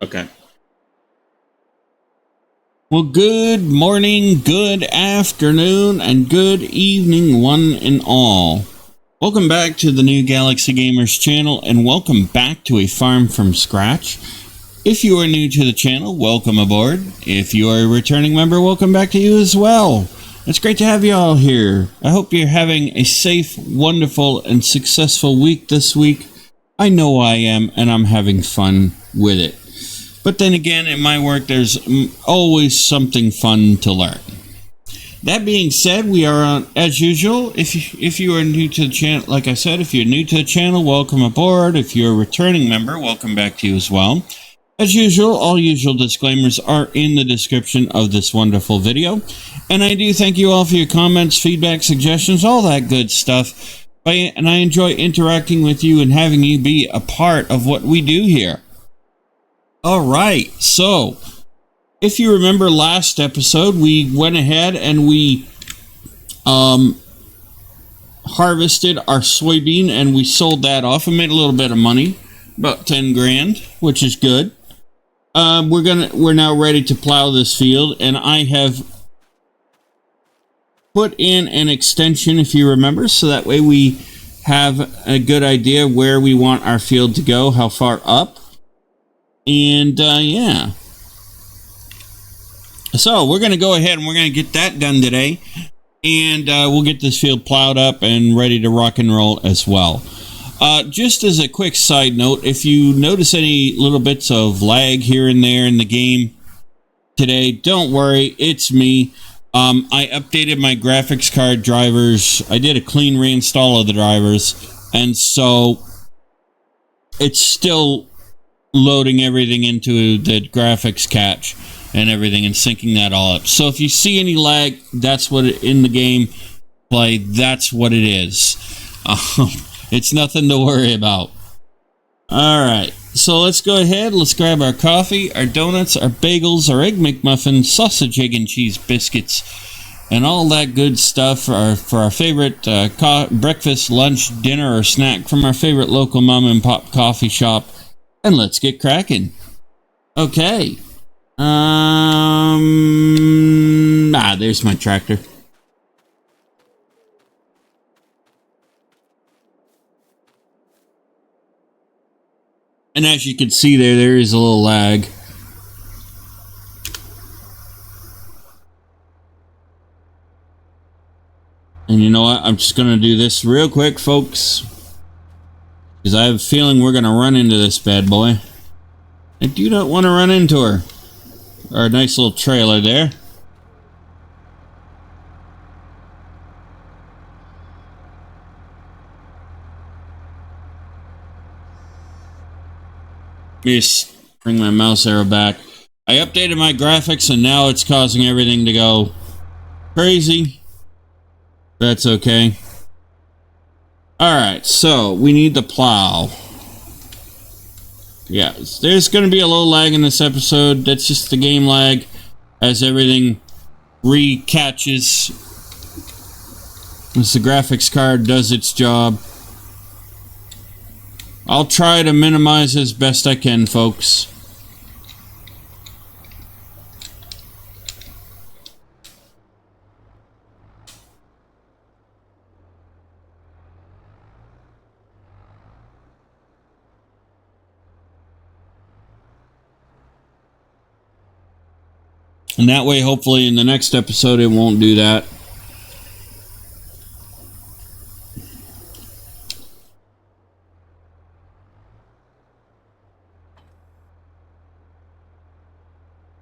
Okay. Well, good morning, good afternoon, and good evening, one and all. Welcome back to the new Galaxy Gamers channel, and welcome back to A Farm from Scratch. If you are new to the channel, welcome aboard. If you are a returning member, welcome back to you as well. It's great to have you all here. I hope you're having a safe, wonderful, and successful week this week. I know I am, and I'm having fun with it. But then again, in my work, there's always something fun to learn. That being said, we are on, as usual, if you are new to the channel, like I said, if you're new to the channel, welcome aboard. If you're a returning member, welcome back to you as well. As usual, all usual disclaimers are in the description of this wonderful video. And I do thank you all for your comments, feedback, suggestions, all that good stuff. And I enjoy interacting with you and having you be a part of what we do here. Alright, so if you remember last episode, we went ahead and we harvested our soybean and we sold that off and made a little bit of money, about 10 grand, which is good. We're now ready to plow this field, and I have put in an extension, if you remember, so that way we have a good idea where we want our field to go, how far up. And, yeah. So, we're going to go ahead and we're going to get that done today. And we'll get this field plowed up and ready to rock and roll as well. Just as a quick side note, if you notice any little bits of lag here and there in the game today, don't worry, it's me. I updated my graphics card drivers. I did a clean reinstall of the drivers. And so, it's still loading everything into the graphics cache and everything and syncing that all up. So if you see any lag, that's what in the game play, that's what it is. It's nothing to worry about. Alright, so let's go ahead, let's grab our coffee, our donuts, our bagels, our egg McMuffin, sausage, egg and cheese biscuits, and all that good stuff for our favorite breakfast, lunch, dinner, or snack from our favorite local mom and pop coffee shop. And let's get cracking. Okay. There's my tractor. And as you can see there is a little lag. And you know what? I'm just going to do this real quick, folks. Because I have a feeling we're going to run into this bad boy. I do not want to run into her. Our nice little trailer there. Let me just bring my mouse arrow back. I updated my graphics and now it's causing everything to go crazy. That's okay. Alright, so we need the plow. Yeah, there's going to be a little lag in this episode. That's just the game lag as everything re-catches as the graphics card does its job. I'll try to minimize as best I can, folks. And that way, hopefully, in the next episode, it won't do that.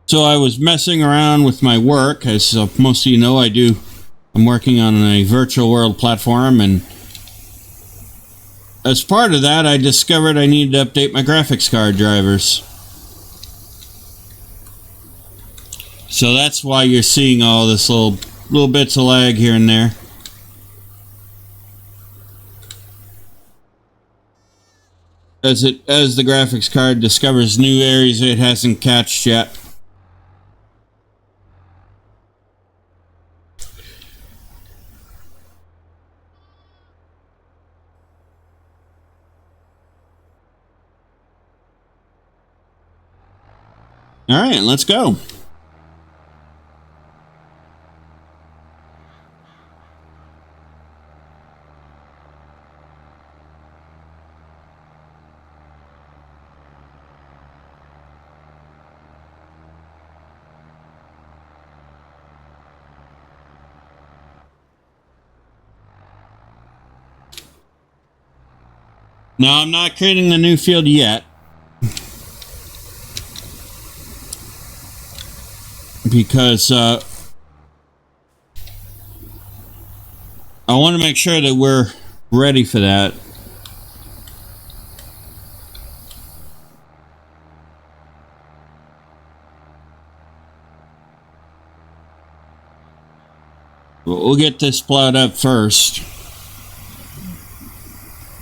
So I was messing around with my work. As most of you know, I'm working on a virtual world platform, and as part of that, I discovered I needed to update my graphics card drivers. So that's why you're seeing all this little bits of lag here and there. As the graphics card discovers new areas it hasn't catched yet. All right, let's go. No, I'm not creating the new field yet. Because I want to make sure that we're ready for that. We'll get this plowed up first.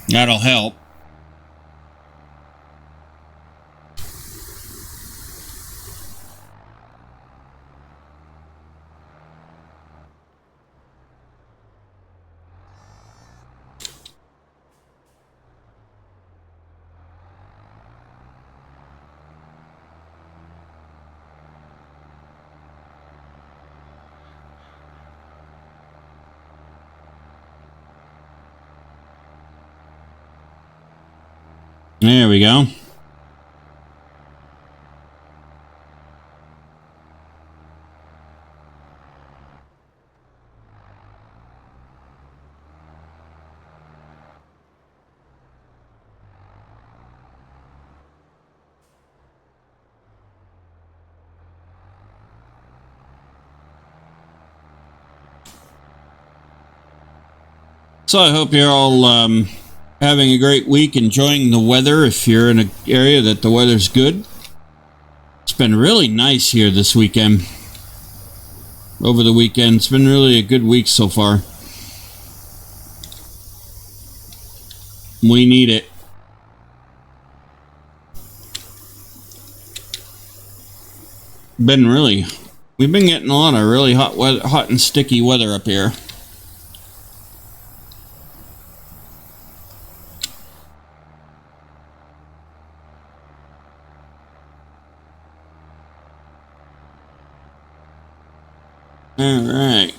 That'll help. There we go. So I hope you're all having a great week, enjoying the weather if you're in an area that the weather's good. It's been really nice here this weekend. Over the weekend, it's been really a good week so far. We need it. We've been getting a lot of really hot and sticky weather up here. All right.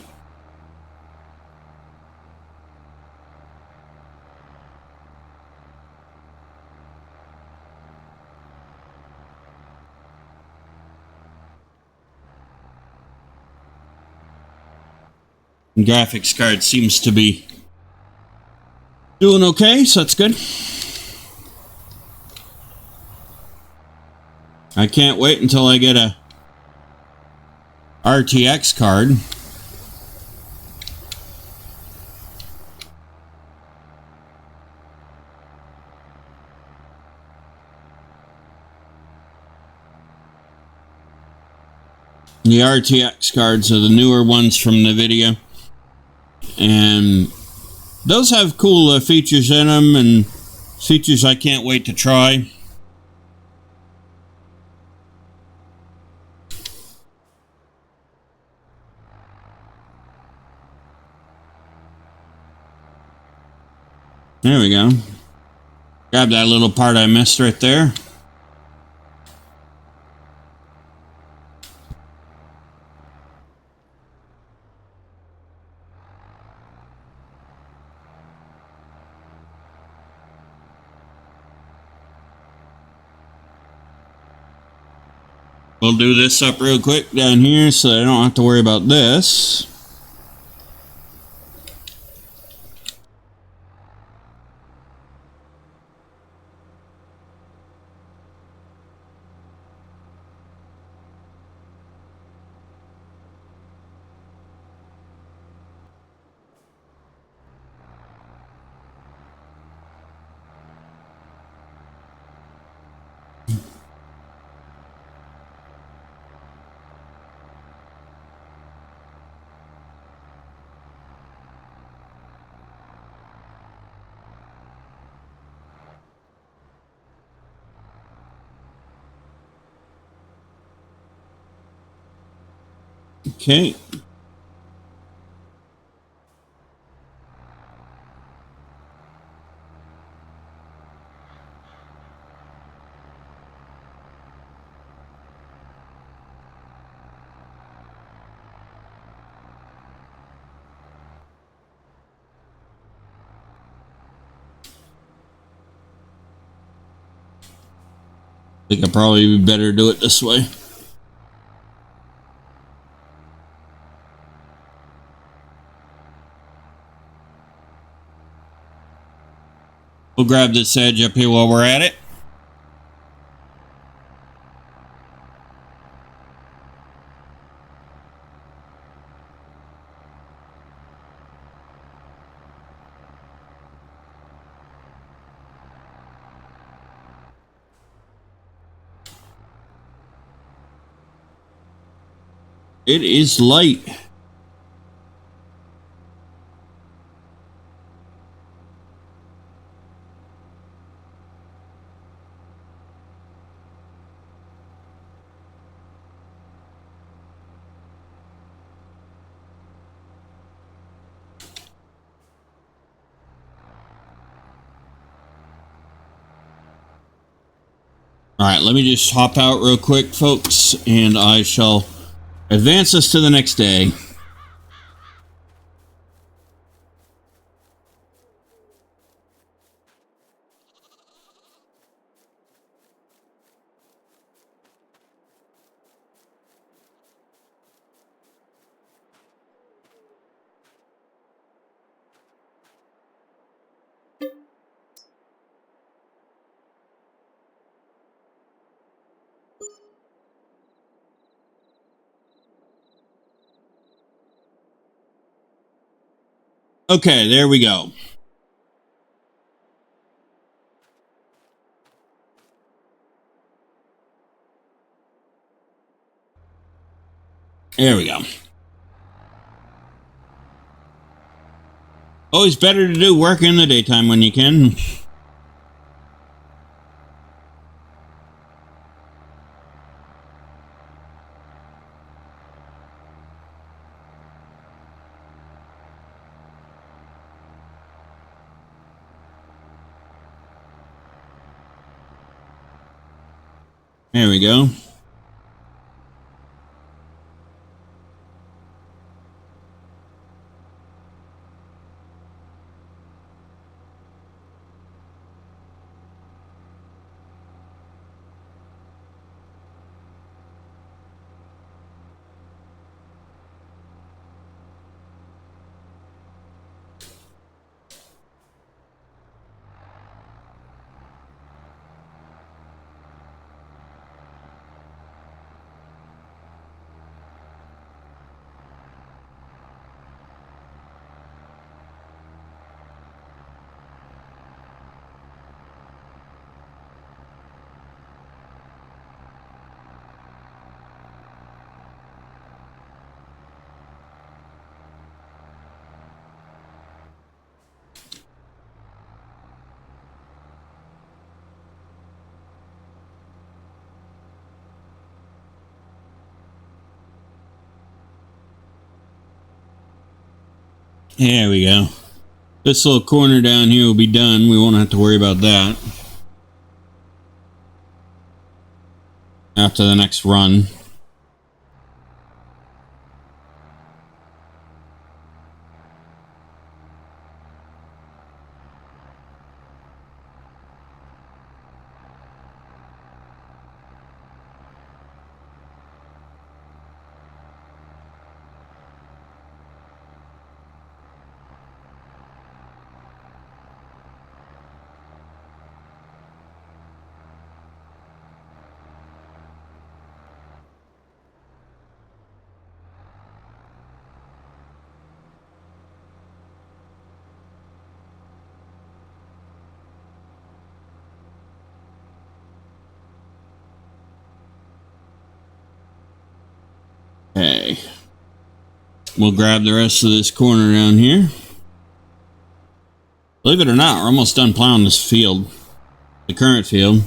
Graphics card seems to be doing okay, so that's good. I can't wait until I get a RTX card. The RTX cards are the newer ones from NVIDIA. And those have cool features in them and features I can't wait to try. There we go. Grab that little part I missed right there. We'll do this up real quick down here so I don't have to worry about this. Okay. I think I'd probably be better to do it this way. We'll grab this edge up here while we're at it. It is light. All right, let me just hop out real quick, folks, and I shall advance us to the next day. Okay, there we go. There we go. Always better to do work in the daytime when you can. There we go. There we go. This little corner down here will be done. We won't have to worry about that after the next run. Okay. We'll grab the rest of this corner down here. Believe it or not, we're almost done plowing this field. The current field.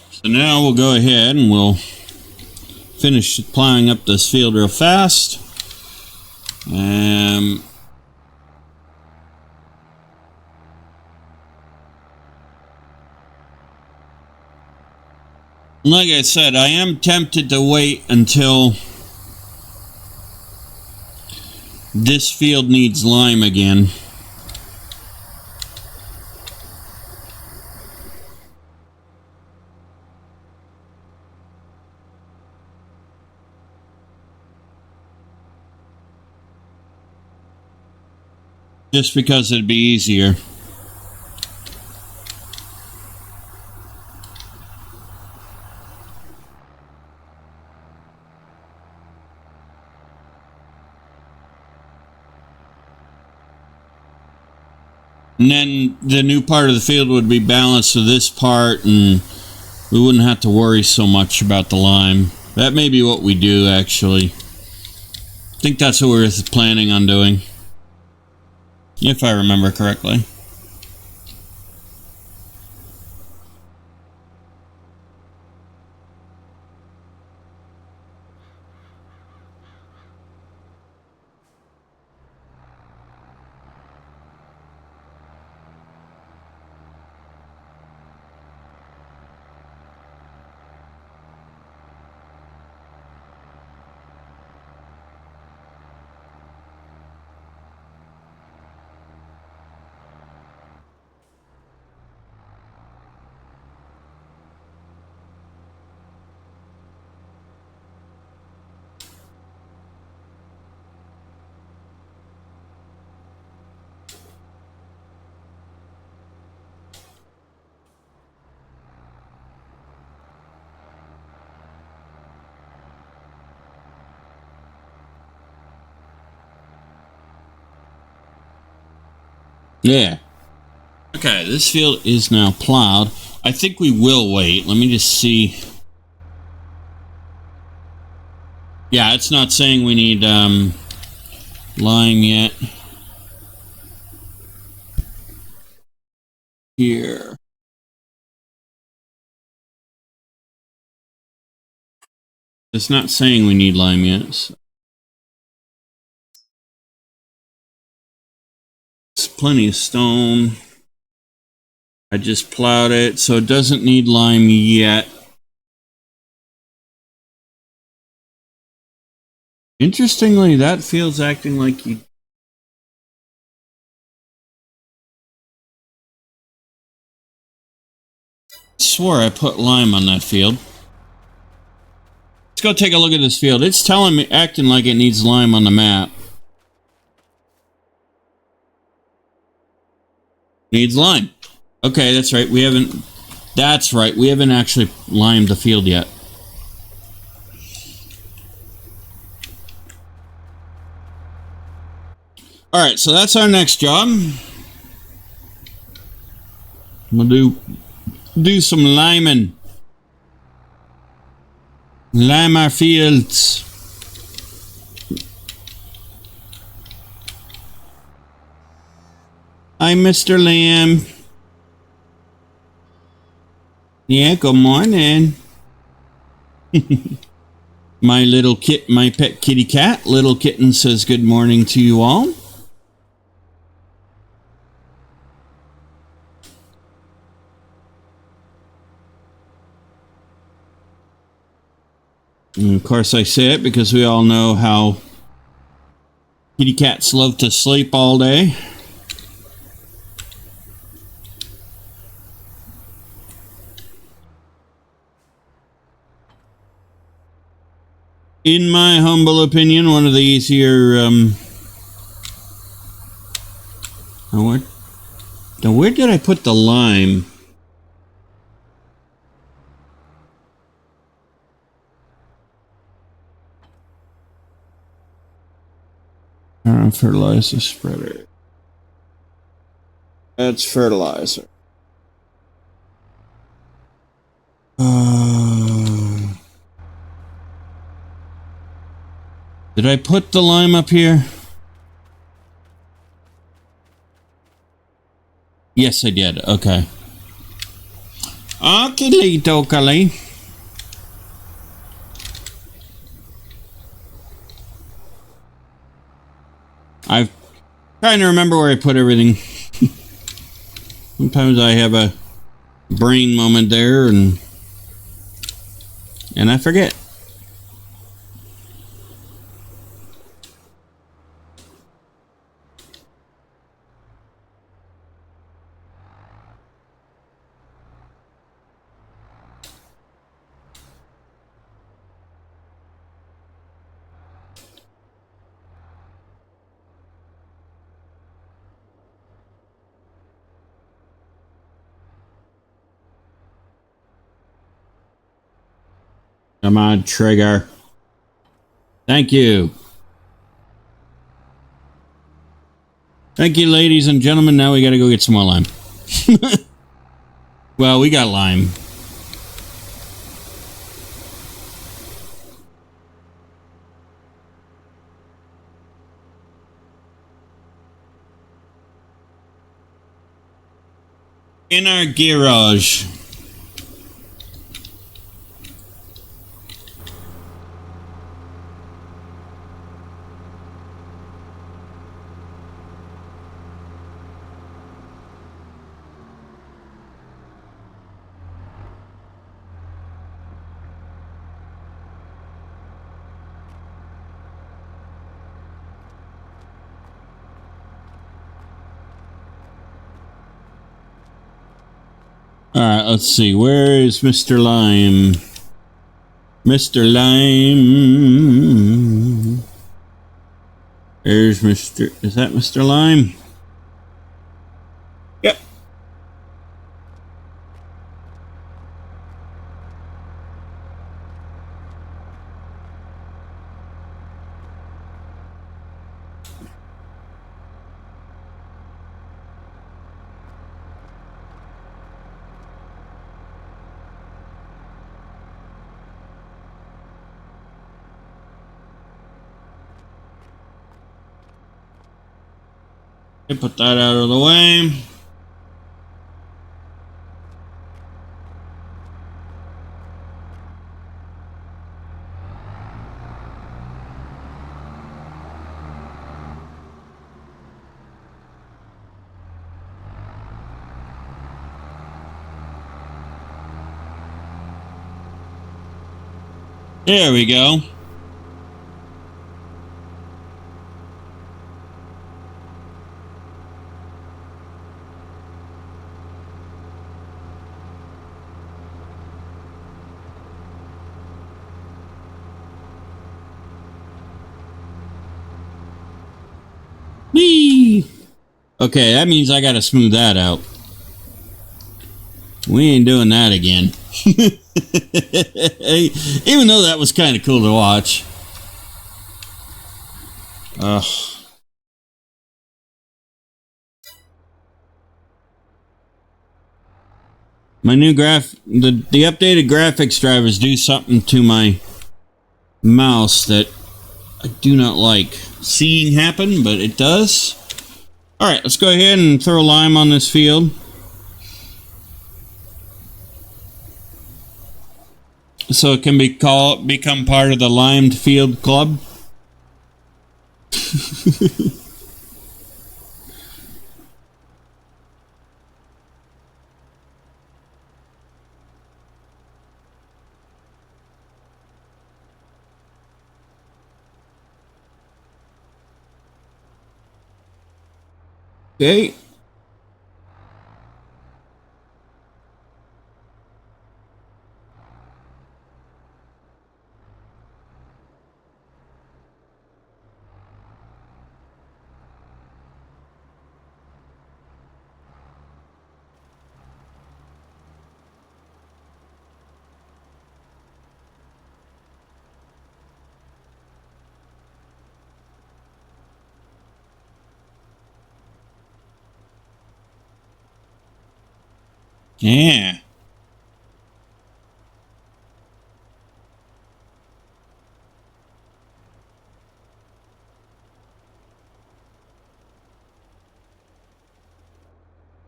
So now we'll go ahead and we'll finish plowing up this field real fast. Like I said, I am tempted to wait until this field needs lime again. Just because it'd be easier. And then the new part of the field would be balanced to this part, and we wouldn't have to worry so much about the lime. That may be what we do, actually. I think that's what we're planning on doing, if I remember correctly. Yeah. Okay, this field is now plowed. I think we will wait. Let me just see. Yeah, it's not saying we need lime yet. Here. It's not saying we need lime yet. So. It's plenty of stone. I just plowed it, so it doesn't need lime yet. Interestingly, that field's acting like you... I swore I put lime on that field. Let's go take a look at this field. It's telling me, acting like it needs lime on the map. Needs lime. Okay, that's right. We haven't... That's right. We haven't actually limed the field yet. Alright, so that's our next job. We'll do some liming. Lime our fields. Hi, Mr. Lamb. Yeah, good morning. My pet kitty cat, Little Kitten, says good morning to you all. And of course, I say it because we all know how kitty cats love to sleep all day. in my humble opinion, one of the easier, now where did I put the lime? Fertilizer spreader. That's fertilizer. Did I put the lime up here? Yes, I did. Okay. Okie dokie. I'm trying to remember where I put everything. Sometimes I have a brain moment there and I forget. Come on, trigger. Thank you. Thank you, ladies and gentlemen. Now we gotta go get some more lime. Well, we got lime. In our garage. Alright, let's see. Where is Mr. Lime? Mr. Lime. There's Mr. Is that Mr. Lime? Yep. Put that out of the way. There we go. Whee! Okay, that means I gotta smooth that out. We ain't doing that again. Even though that was kind of cool to watch. Ugh. My new the updated graphics drivers do something to my mouse that I do not like seeing happen, but it does. Alright, let's go ahead and throw lime on this field. So it can become part of the limed field club. Okay. Yeah.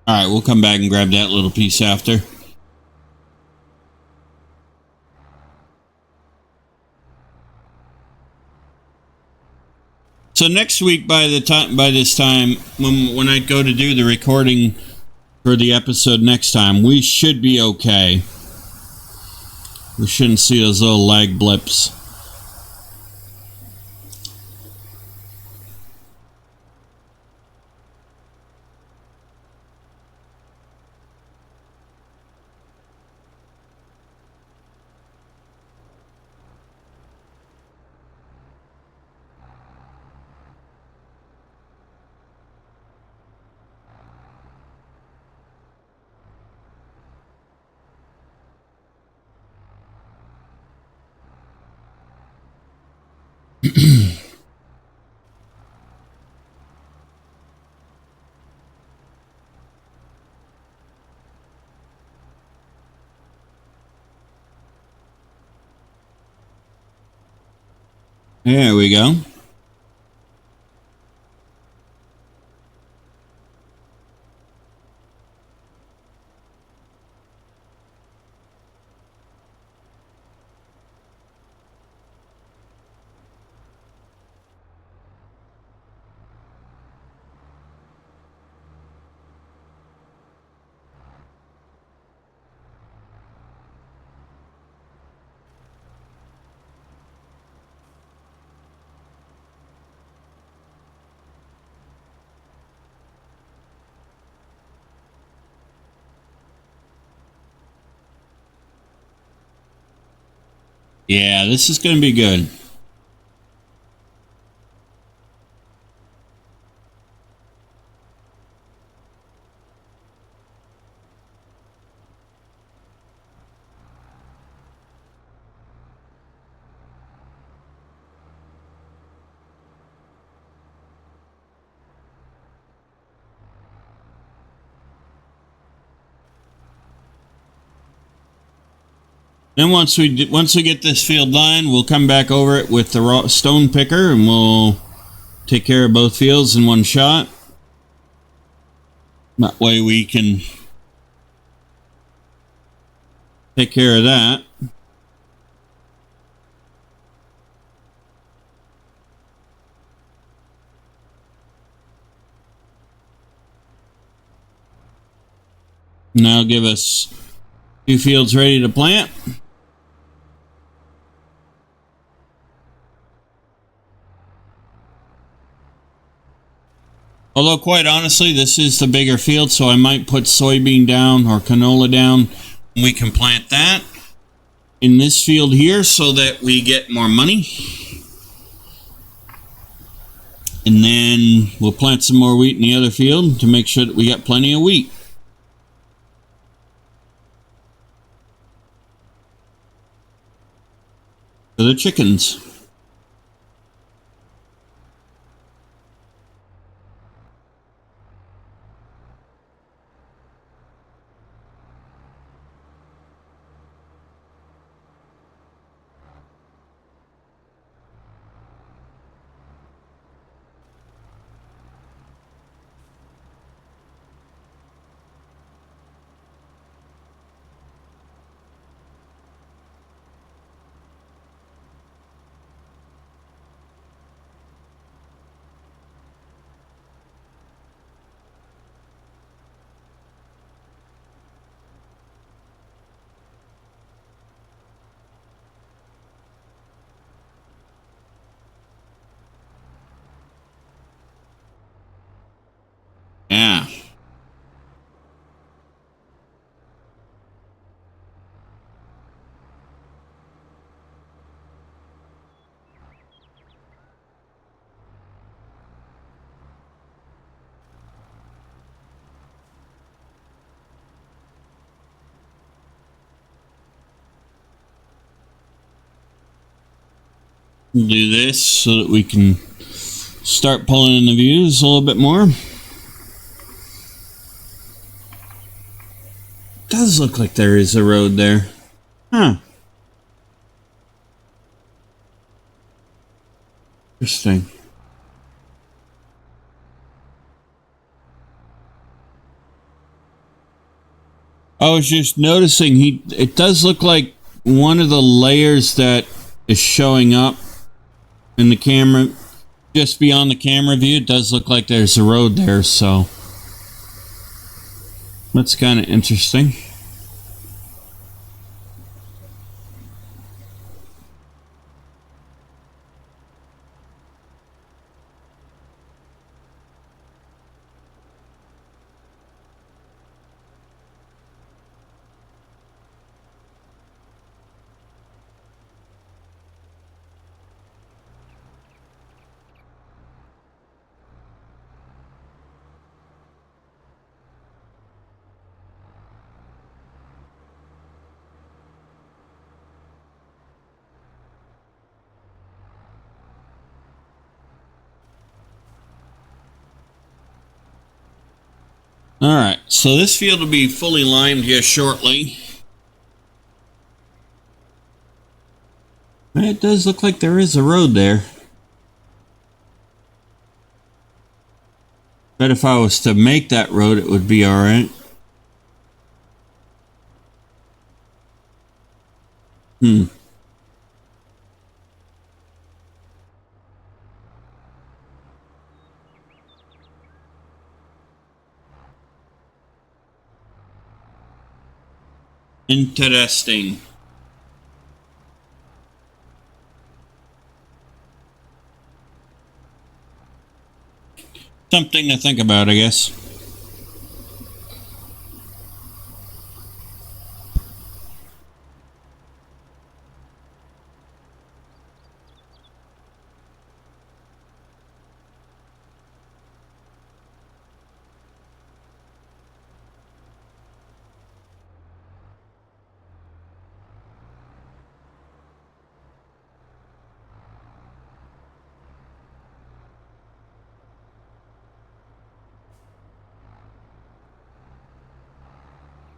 All right, we'll come back and grab that little piece after. So next week, by this time, when I go to do the recording for the episode next time, we should be okay. We shouldn't see those little lag blips. There we go. Yeah, this is going to be good. Then once we get this field lined, we'll come back over it with the stone picker, and we'll take care of both fields in one shot. That way we can take care of that. And that'll give us 2 fields ready to plant. Although, quite honestly, this is the bigger field, so I might put soybean down or canola down. We can plant that in this field here so that we get more money. And then we'll plant some more wheat in the other field to make sure that we got plenty of wheat. For the chickens. Yeah. Do this so that we can start pulling in the views a little bit more. Does look like there is a road there. Huh. Interesting. I was just noticing it does look like one of the layers that is showing up in the camera, just beyond the camera view, it does look like there's a road there, so that's kind of interesting. Alright, so this field will be fully limed here shortly. It does look like there is a road there. But if I was to make that road, it would be alright. Interesting. Something to think about, I guess.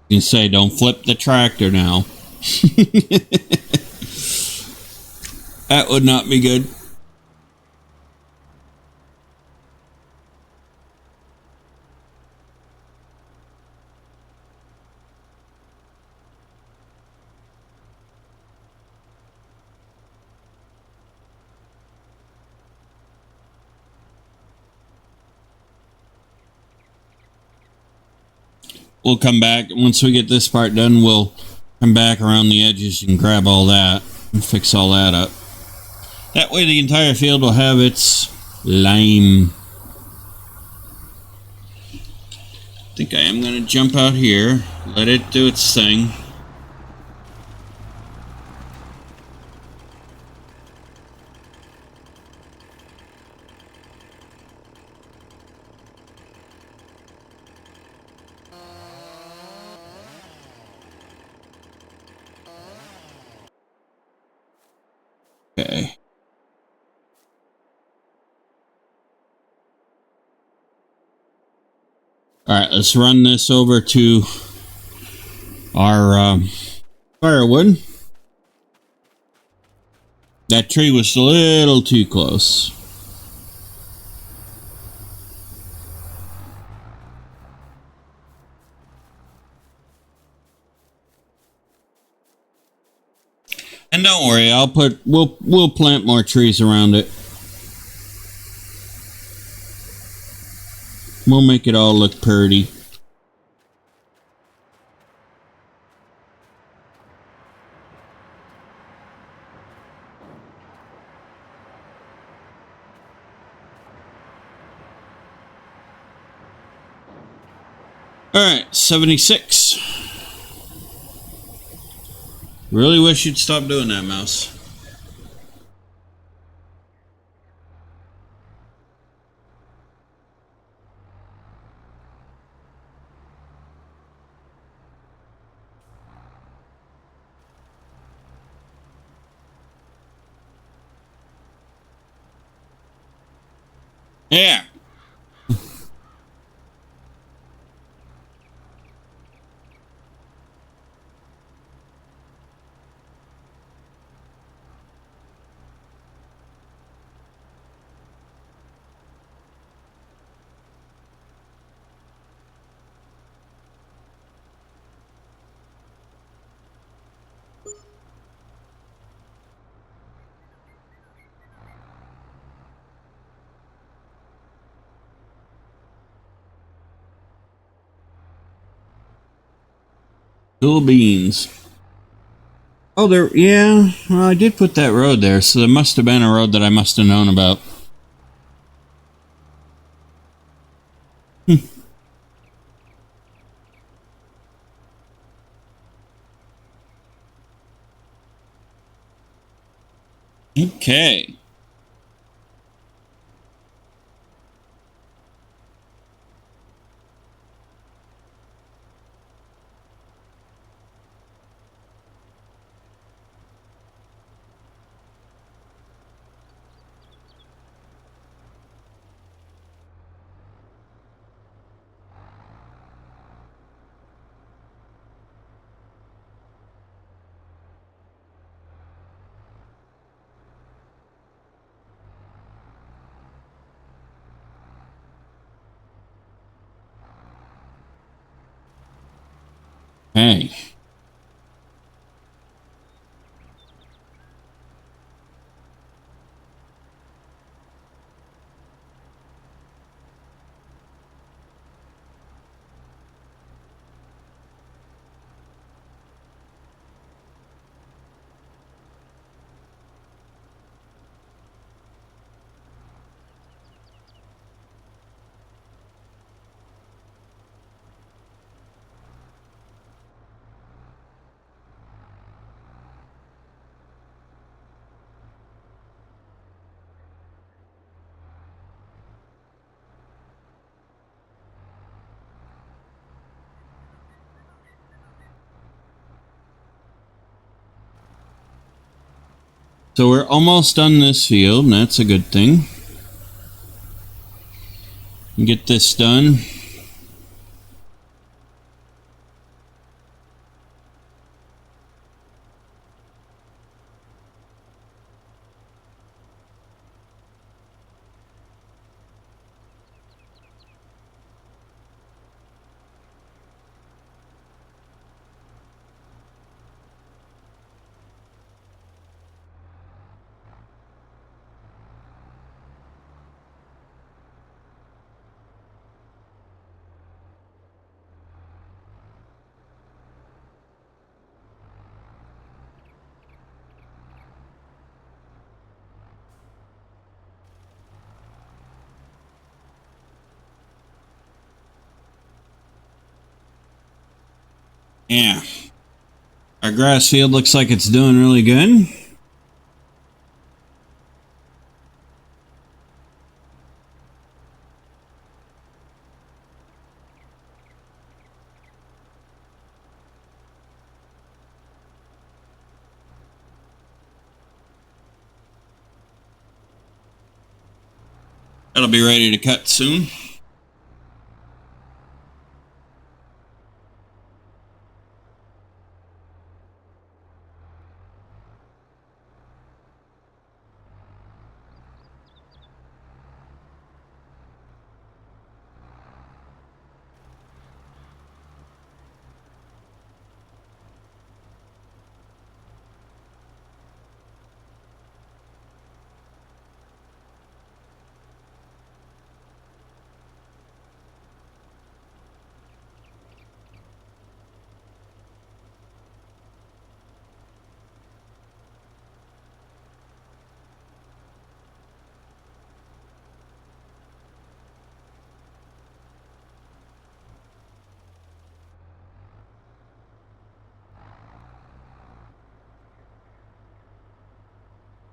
You can say, don't flip the tractor now. That would not be good. We'll come back. Once we get this part done, we'll come back around the edges and grab all that and fix all that up. That way the entire field will have its lime. I think I am going to jump out here, let it do its thing. Okay. Alright, let's run this over to our firewood. That tree was a little too close. And don't worry, we'll plant more trees around it. We'll make it all look pretty. Alright, 76. Really wish you'd stop doing that, mouse. Yeah. Cool beans. Oh, there, yeah, well, I did put that road there, so there must have been a road that I must have known about. Okay. Hey. So we're almost done this field, and that's a good thing. Get this done. Yeah. Our grass field looks like it's doing really good. That'll be ready to cut soon.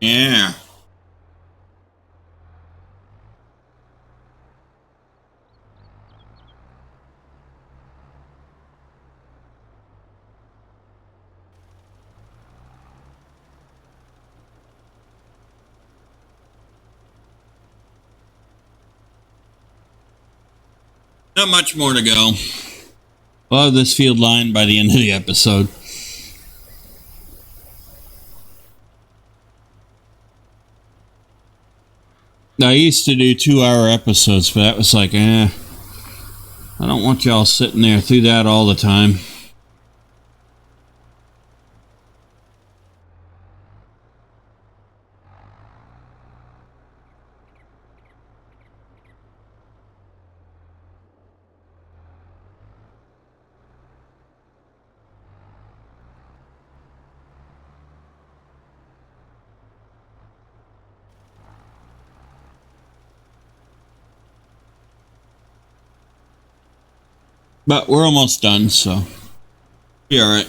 Yeah. Not much more to go. We'll have this field lined by the end of the episode. I used to do 2-hour episodes, but that was like, I don't want y'all sitting there through that all the time. But we're almost done, so be all right.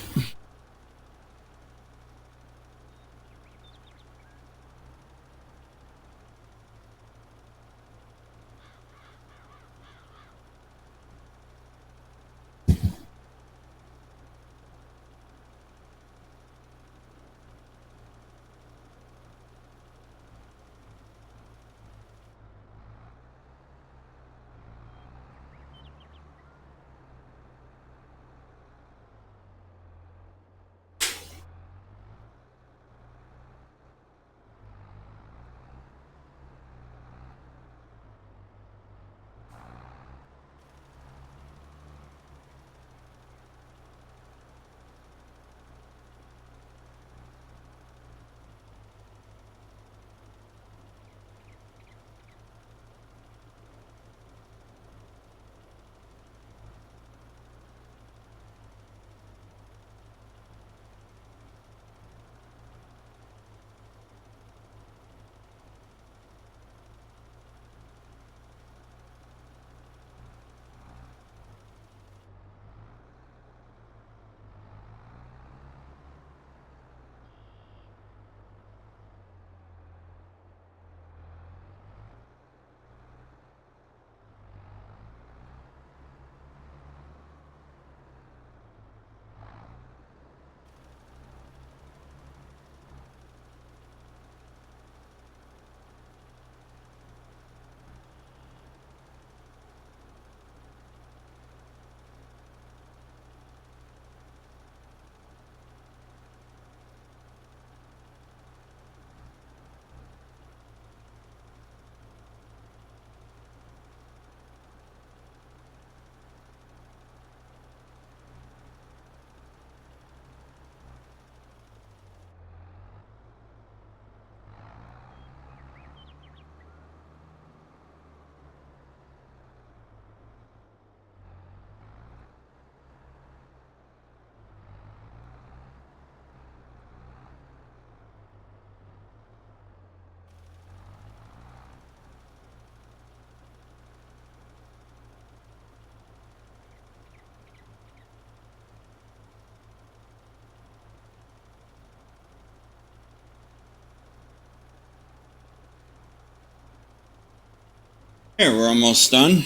Here, we're almost done.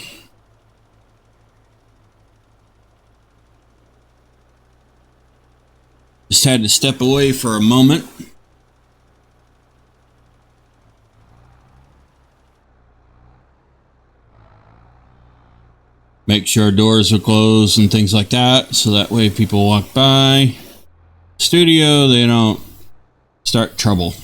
Just had to step away for a moment. Make sure doors are closed and things like that, so that way people walk by studio, they don't start trouble.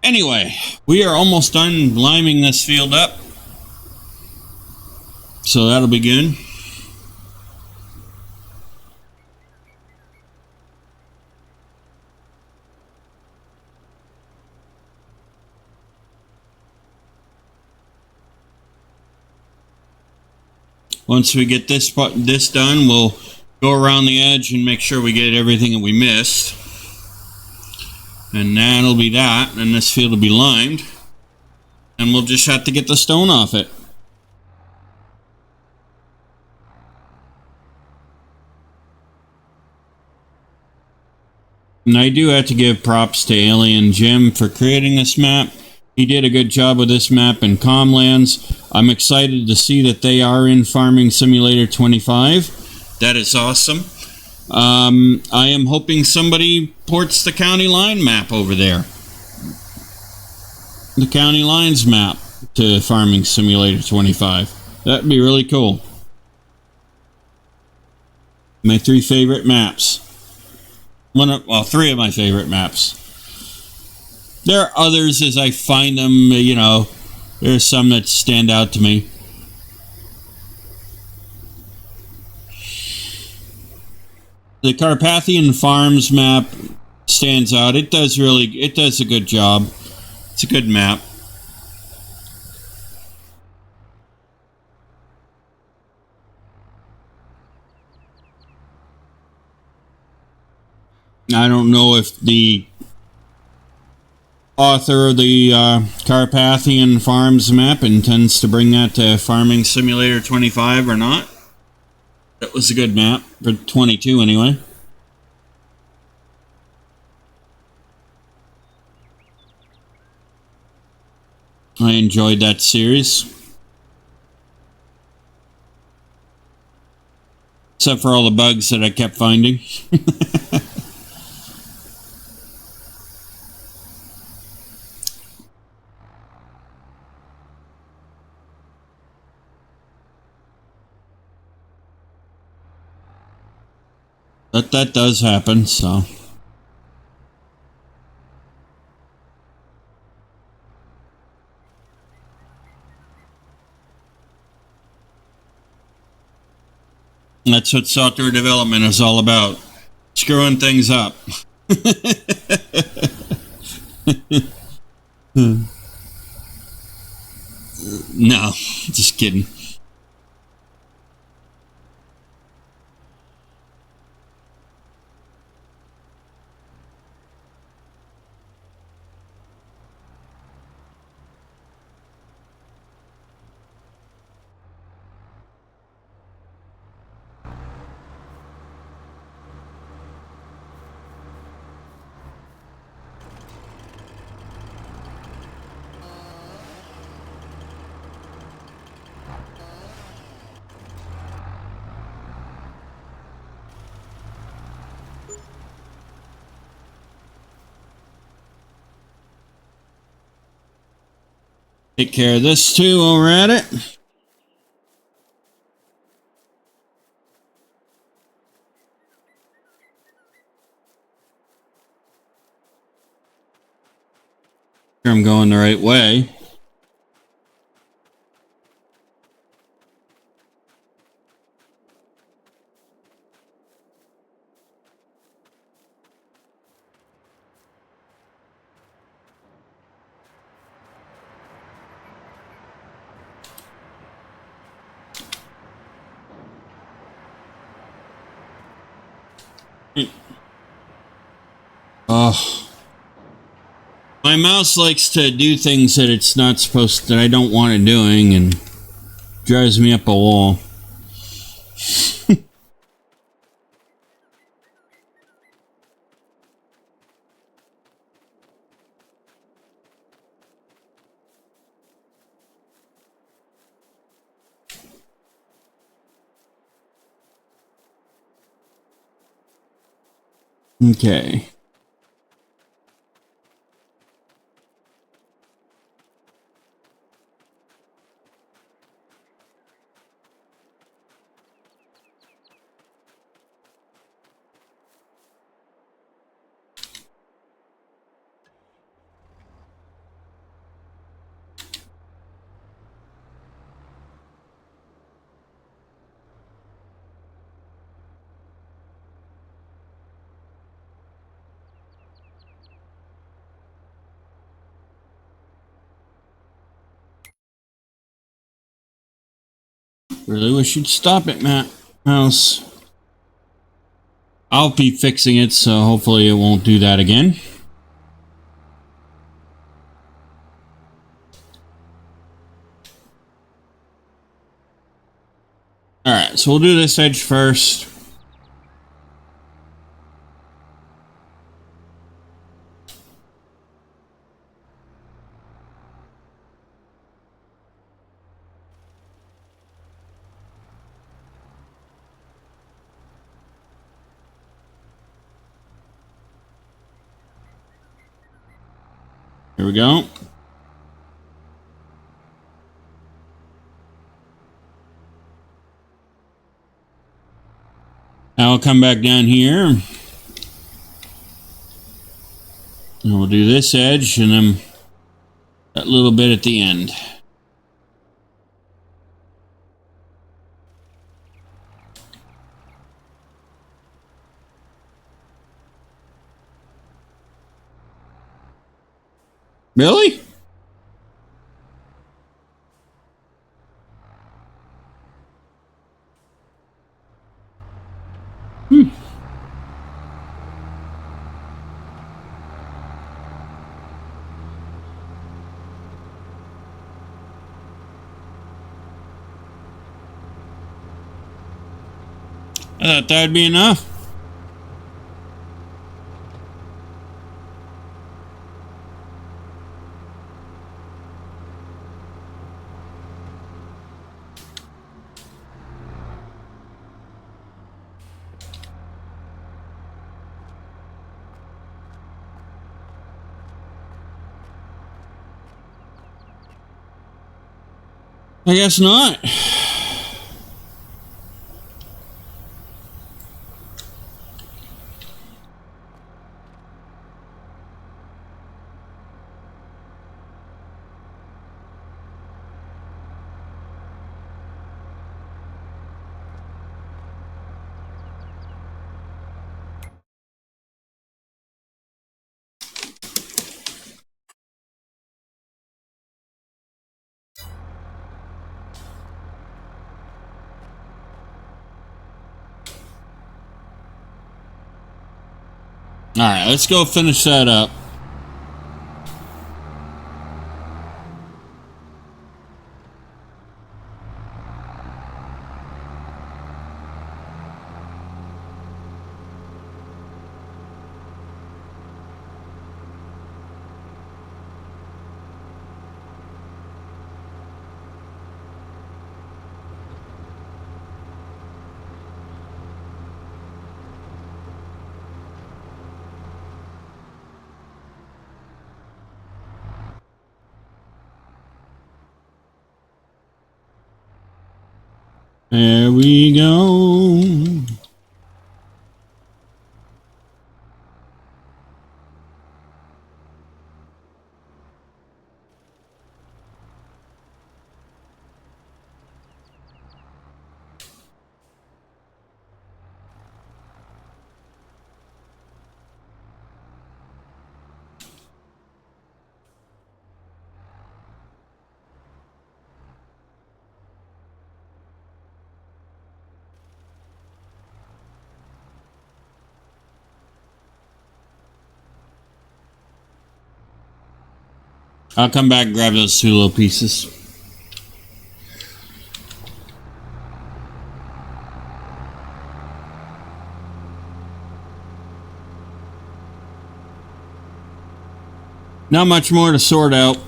Anyway, we are almost done liming this field up, so that'll be good. Once we get this done, we'll go around the edge and make sure we get everything that we missed. And that'll be that, and this field will be limed. And we'll just have to get the stone off it. And I do have to give props to Alien Jim for creating this map. He did a good job with this map in Comlands. I'm excited to see that they are in Farming Simulator 25. That is awesome. I am hoping somebody ports the county line map over there. The county lines map to Farming Simulator 25. That'd be really cool. My 3 favorite maps. Three of my favorite maps. There are others as I find them, you know, there's some that stand out to me. The Carpathian Farms map stands out. It does a good job. It's a good map. I don't know if the author of the Carpathian Farms map intends to bring that to Farming Simulator 25 or not. That was a good map, for 22 anyway. I enjoyed that series. Except for all the bugs that I kept finding. But that does happen, so. That's what software development is all about. Screwing things up. No, just kidding. Take care of this too while we're at it. I'm going the right way. Oh, my mouse likes to do things that it's not supposed, that I don't want it doing, and drives me up a wall. Okay. Really wish you'd stop it, Matt. Mouse. I'll be fixing it, so hopefully it won't do that again. Alright, so we'll do this edge first. Here we go. Now I'll come back down here. And we'll do this edge and then that little bit at the end. Really? I thought that'd be enough. I guess not. All right, let's go finish that up. There we go. I'll come back and grab those two little pieces. Not much more to sort out.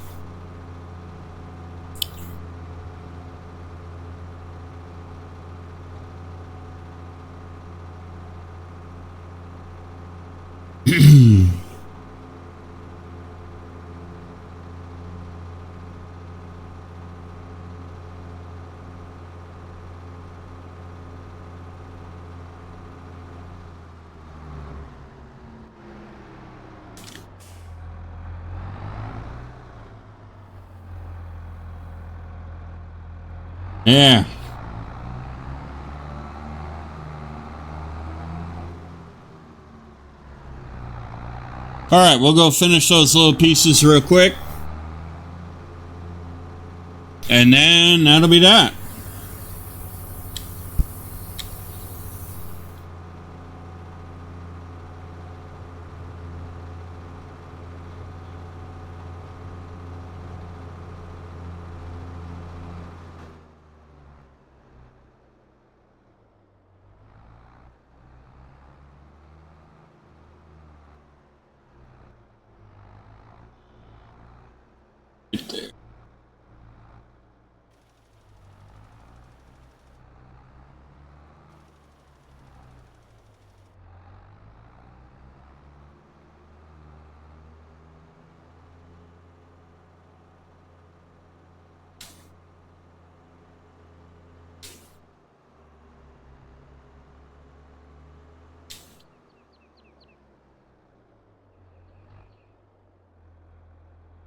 Yeah. All right, we'll go finish those little pieces real quick. And then that'll be that.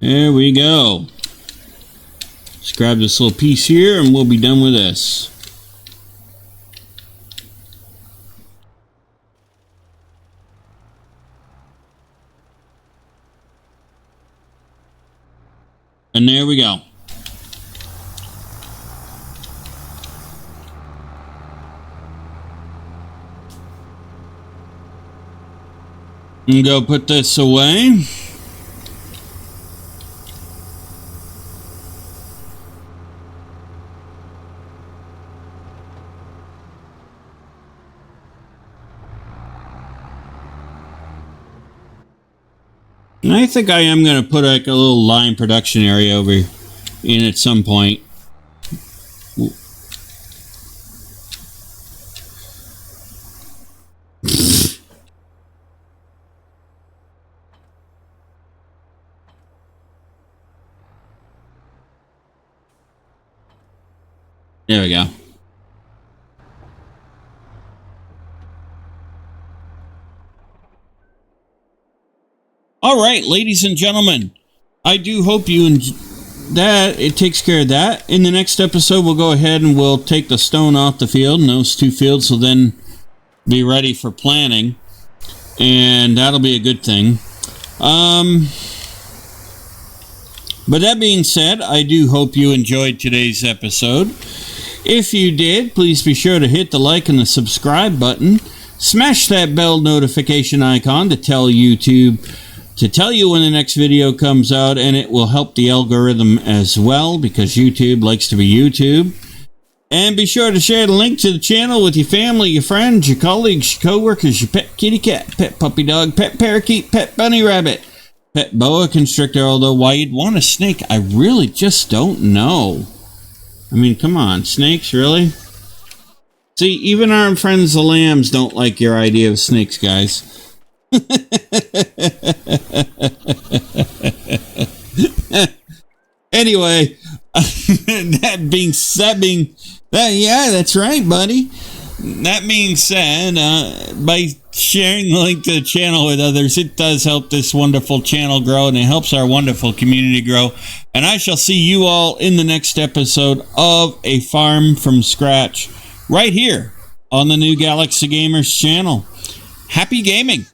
There we go. Let's grab this little piece here and we'll be done with this. And there we go. And go put this away. I think I am going to put like a little line production area over in at some point. There we go. All right, ladies and gentlemen, I do hope you enjoy that. It takes care of that. In the next episode, we'll go ahead and we'll take the stone off the field, and those 2 fields will then be ready for planting, and that'll be a good thing. But that being said, I do hope you enjoyed today's episode. If you did, please be sure to hit the like and the subscribe button. Smash that bell notification icon to tell YouTube to tell you when the next video comes out, and it will help the algorithm as well, because YouTube likes to be YouTube. And be sure to share the link to the channel with your family, your friends, your colleagues, your co-workers, your pet kitty cat, pet puppy dog, pet parakeet, pet bunny rabbit, pet boa constrictor, although why you'd want a snake, I really just don't know. I mean, come on, snakes, really? See, even our friends the lambs don't like your idea of snakes, guys. Anyway, yeah, that's right, buddy. That being said, by sharing the link to the channel with others, it does help this wonderful channel grow, and it helps our wonderful community grow. And I shall see you all in the next episode of A Farm from Scratch, right here on the New Galaxy Gamers channel. Happy gaming!